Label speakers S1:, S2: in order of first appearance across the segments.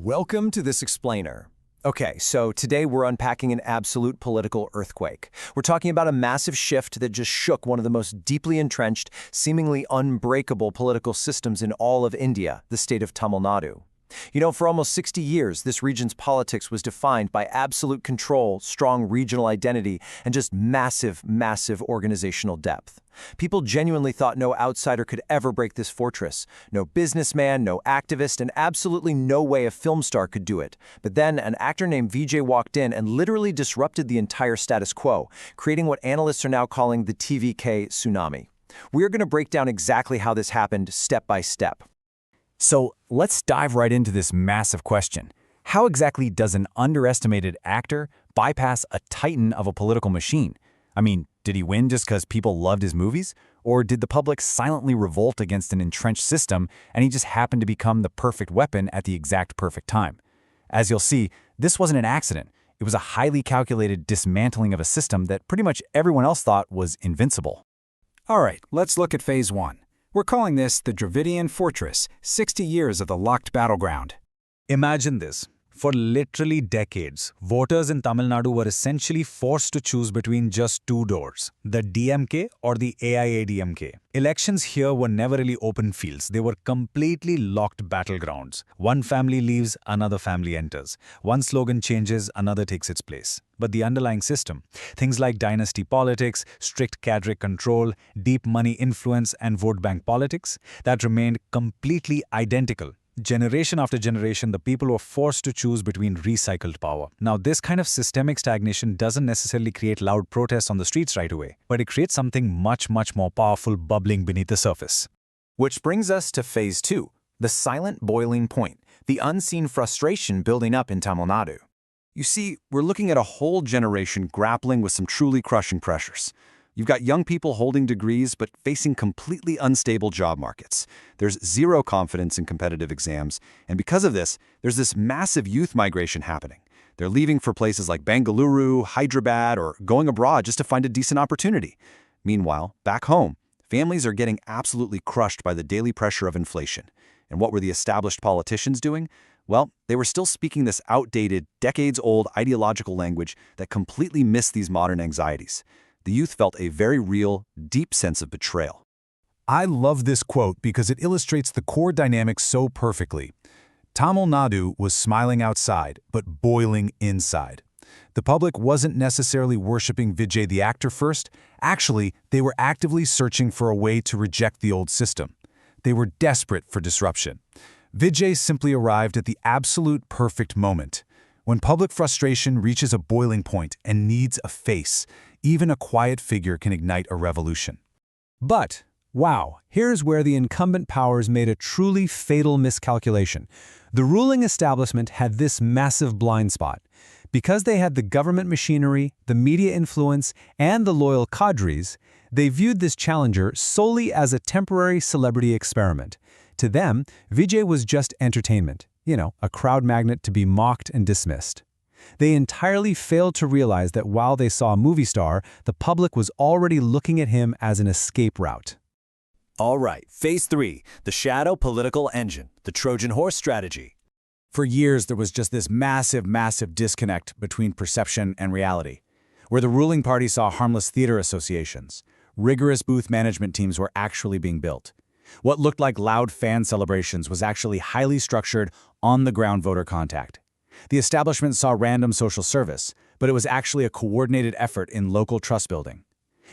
S1: Welcome to this explainer. Okay, so today we're unpacking an absolute political earthquake. We're talking about a massive shift that just shook one of the most deeply entrenched, seemingly unbreakable political systems in all of India, the state of Tamil Nadu. You know, for almost 60 years, this region's politics was defined by absolute control, strong regional identity, and just massive organizational depth. People genuinely thought no outsider could ever break this fortress. No businessman, no activist, and absolutely no way a film star could do it. But then an actor named Vijay walked in and literally disrupted the entire status quo, creating what analysts are now calling the Tvk Tsunami. We're going to break down exactly how this happened step by step.
S2: So let's dive right into this massive question. How exactly does an underestimated actor bypass a titan of a political machine? I mean, did he win just because people loved his movies? Or did the public silently revolt against an entrenched system and he just happened to become the perfect weapon at the exact perfect time? As you'll see, this wasn't an accident. It was a highly calculated dismantling of a system that pretty much everyone else thought was invincible.
S3: All right, let's look at Phase 1. We're calling this the Dravidian Fortress, 60 years of the locked battleground.
S4: Imagine this. For literally decades, voters in Tamil Nadu were essentially forced to choose between just two doors, the DMK or the AIADMK. Elections here were never really open fields. They were completely locked battlegrounds. One family leaves, another family enters. One slogan changes, another takes its place. But the underlying system, things like dynasty politics, strict cadre control, deep money influence, and vote bank politics, that remained completely identical. Generation after generation, the people were forced to choose between recycled power. Now, this kind of systemic stagnation doesn't necessarily create loud protests on the streets right away, but it creates something much more powerful bubbling beneath the surface.
S1: Which brings us to Phase 2, the silent boiling point, the unseen frustration building up in Tamil Nadu. You see, we're looking at a whole generation grappling with some truly crushing pressures. You've got young people holding degrees but facing completely unstable job markets. There's zero confidence in competitive exams, and because of this, there's this massive youth migration happening. They're leaving for places like Bengaluru, Hyderabad, or going abroad just to find a decent opportunity. Meanwhile, back home, families are getting absolutely crushed by the daily pressure of inflation. And what were the established politicians doing? Well, they were still speaking this outdated, decades-old ideological language that completely missed these modern anxieties. The youth felt a very real, deep sense of betrayal.
S5: I love this quote because it illustrates the core dynamic so perfectly. Tamil Nadu was smiling outside, but boiling inside. The public wasn't necessarily worshipping Vijay the actor first. Actually, they were actively searching for a way to reject the old system. They were desperate for disruption. Vijay simply arrived at the absolute perfect moment. When public frustration reaches a boiling point and needs a face, even a quiet figure can ignite a revolution.
S6: But, wow, here's where the incumbent powers made a truly fatal miscalculation. The ruling establishment had this massive blind spot. Because they had the government machinery, the media influence, and the loyal cadres, they viewed this challenger solely as a temporary celebrity experiment. To them, Vijay was just entertainment. You know, a crowd magnet to be mocked and dismissed. They entirely failed to realize that while they saw a movie star, the public was already looking at him as an escape route.
S2: All right, Phase 3, the shadow political engine, the Trojan horse strategy.
S3: For years, there was just this massive disconnect between perception and reality. Where the ruling party saw harmless theater associations, rigorous booth management teams were actually being built. What looked like loud fan celebrations was actually highly structured, on-the-ground voter contact. The establishment saw random social service, but it was actually a coordinated effort in local trust building.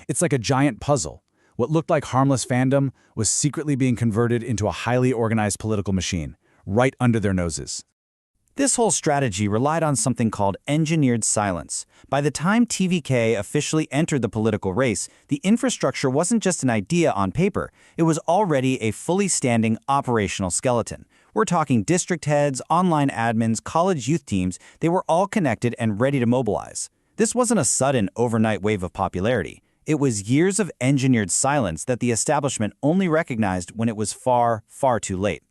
S3: It's like a giant puzzle. What looked like harmless fandom was secretly being converted into a highly organized political machine, right under their noses.
S7: This whole strategy relied on something called engineered silence. By the time TVK officially entered the political race, the infrastructure wasn't just an idea on paper. It was already a fully standing operational skeleton. We're talking district heads, online admins, college youth teams. They were all connected and ready to mobilize. This wasn't a sudden overnight wave of popularity. It was years of engineered silence that the establishment only recognized when it was far too late.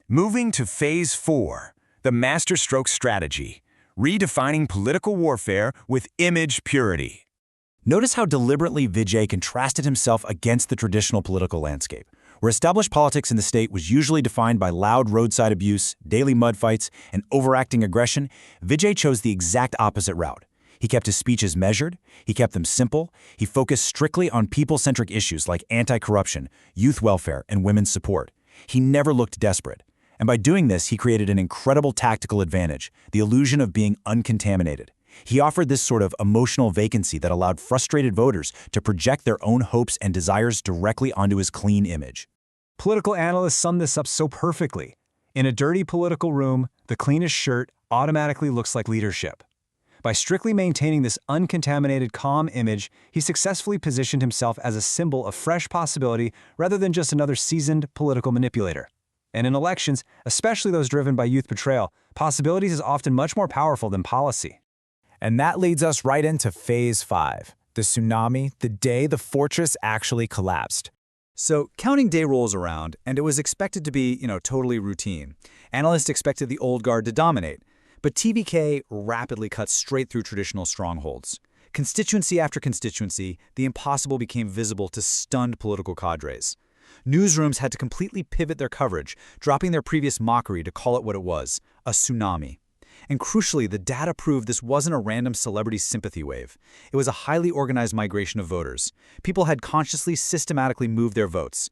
S8: Moving to Phase 4. The masterstroke strategy, redefining political warfare with image purity.
S3: Notice how deliberately Vijay contrasted himself against the traditional political landscape.
S7: Where established politics in the state was usually defined by loud roadside abuse, daily mud fights, and overacting aggression, Vijay chose the exact opposite route. He kept his speeches measured, he kept them simple, he focused strictly on people-centric issues like anti-corruption, youth welfare, and women's support. He never looked desperate. And by doing this, he created an incredible tactical advantage, the illusion of being uncontaminated. He offered this sort of emotional vacancy that allowed frustrated voters to project their own hopes and desires directly onto his clean image.
S6: Political analysts sum this up so perfectly. In a dirty political room, the cleanest shirt automatically looks like leadership. By strictly maintaining this uncontaminated, calm image, he successfully positioned himself as a symbol of fresh possibility rather than just another seasoned political manipulator. And in elections, especially those driven by youth betrayal, possibilities is often much more powerful than policy.
S2: And that leads us right into Phase 5, the tsunami, the day the fortress actually collapsed.
S3: So counting day rolls around, and it was expected to be, totally routine. Analysts expected the old guard to dominate. But TVK rapidly cut straight through traditional strongholds. Constituency after constituency, the impossible became visible to stunned political cadres. Newsrooms had to completely pivot their coverage, dropping their previous mockery to call it what it was, a tsunami. And crucially, the data proved this wasn't a random celebrity sympathy wave. It was a highly organized migration of voters. People had consciously, systematically moved their votes.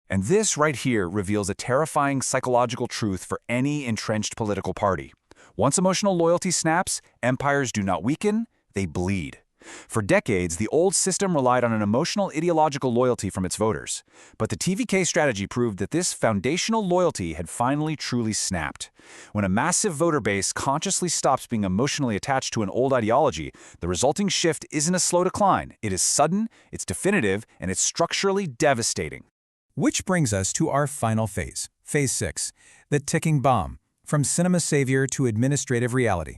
S1: And this right here reveals a terrifying psychological truth for any entrenched political party. Once emotional loyalty snaps, empires do not weaken, they bleed. For decades, the old system relied on an emotional ideological loyalty from its voters. But the TVK strategy proved that this foundational loyalty had finally truly snapped. When a massive voter base consciously stops being emotionally attached to an old ideology, the resulting shift isn't a slow decline. It is sudden, it's definitive, and it's structurally devastating.
S5: Which brings us to our final phase, Phase 6, the ticking bomb, from cinema savior to administrative reality.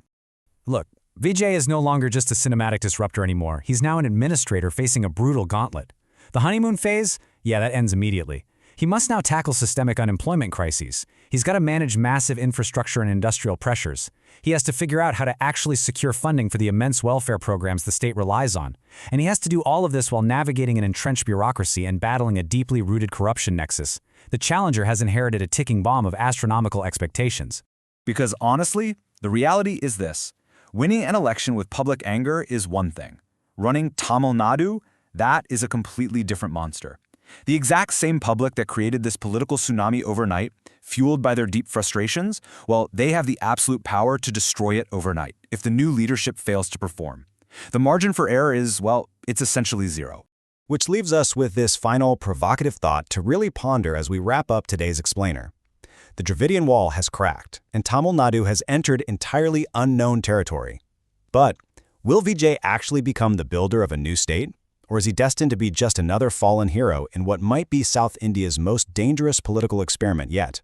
S2: Look, Vijay is no longer just a cinematic disruptor anymore. He's now an administrator facing a brutal gauntlet. The honeymoon phase? Yeah, that ends immediately. He must now tackle systemic unemployment crises. He's got to manage massive infrastructure and industrial pressures. He has to figure out how to actually secure funding for the immense welfare programs the state relies on. And he has to do all of this while navigating an entrenched bureaucracy and battling a deeply rooted corruption nexus. The challenger has inherited a ticking bomb of astronomical expectations.
S1: Because honestly, the reality is this. Winning an election with public anger is one thing. Running Tamil Nadu, that is a completely different monster. The exact same public that created this political tsunami overnight, fueled by their deep frustrations, well, they have the absolute power to destroy it overnight if the new leadership fails to perform. The margin for error is, well, it's essentially zero.
S7: Which leaves us with this final provocative thought to really ponder as we wrap up today's explainer. The Dravidian Wall has cracked, and Tamil Nadu has entered entirely unknown territory. But will Vijay actually become the builder of a new state? Or is he destined to be just another fallen hero in what might be South India's most dangerous political experiment yet?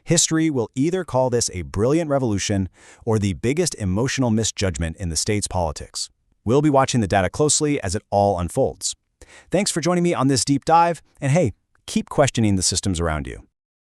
S7: History will either call this a brilliant revolution or the biggest emotional misjudgment in the state's politics. We'll be watching the data closely as it all unfolds. Thanks for joining me on this deep dive, and hey, keep questioning the systems around you.